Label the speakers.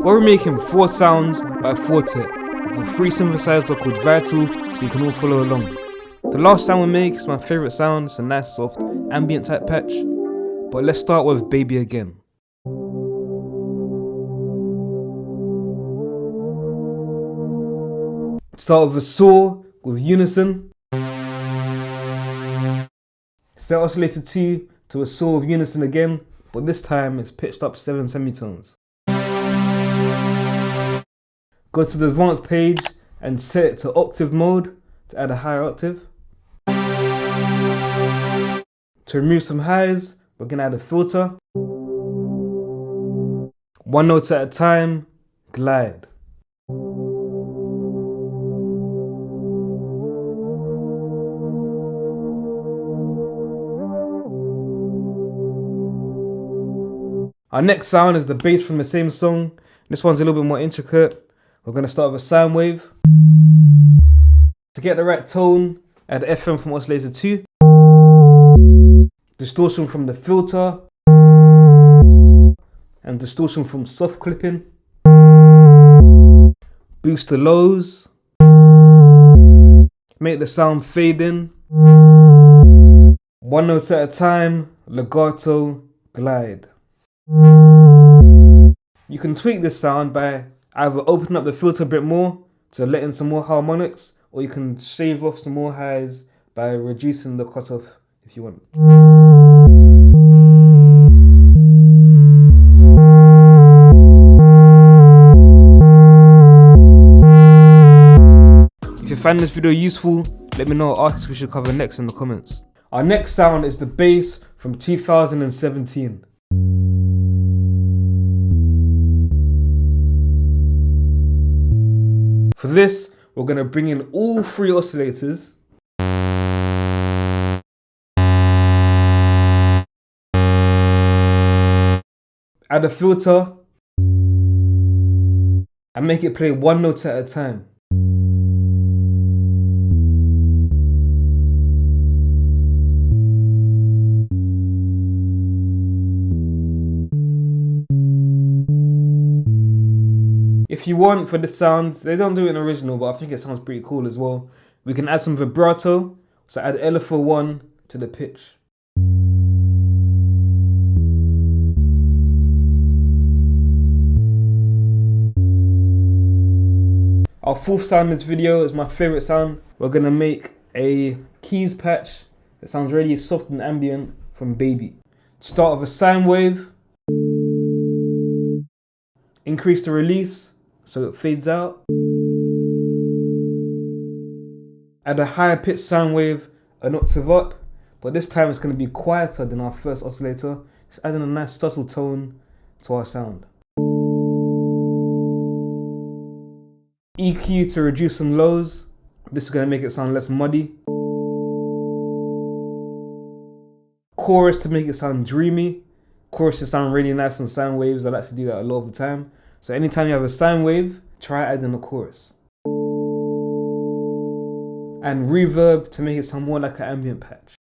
Speaker 1: Or we're making 4 sounds by 4-tet with a free synthesizer called Vital so you can all follow along. The last sound we make is my favourite sound, it's a nice soft ambient type patch. But let's start with Baby Again. Start with a saw with unison. Set oscillator 2 to a saw with unison again, but this time it's pitched up 7 semitones. Go to the advanced page and set it to octave mode to add a higher octave. To remove some highs, we're going to add a filter. 1 note at a time, glide. Our next sound is the bass from the same song. This one's a little bit more intricate. We're going to start with a sine wave. To get the right tone, add FM from oscillator 2. Distortion from the filter. And distortion from soft clipping. Boost the lows. Make the sound fade in. 1 note at a time, legato, glide. You can tweak this sound by either opening up the filter a bit more to let in some more harmonics, or you can shave off some more highs by reducing the cutoff if you want. If you find this video useful, let me know what artists we should cover next in the comments. Our next sound is the bass from 2017. For this, we're going to bring in all 3 oscillators. Add a filter. And make it play 1 note at a time. If you want, for this sound, they don't do it in original, but I think it sounds pretty cool as well. We can add some vibrato, so add LFO1 to the pitch. Our 4th sound in this video is my favourite sound. We're going to make a keys patch that sounds really soft and ambient from Baby. Start with a sine wave. Increase the release so it fades out. Add a higher pitch sine wave an octave up, but this time it's going to be quieter than our first oscillator. It's adding a nice subtle tone to our sound. EQ to reduce some lows. This is going to make it sound less muddy. Chorus to make it sound dreamy. Choruses sound really nice on sine waves. I like to do that a lot of the time. So anytime you have a sine wave, try adding a chorus. And reverb to make it sound more like an ambient patch.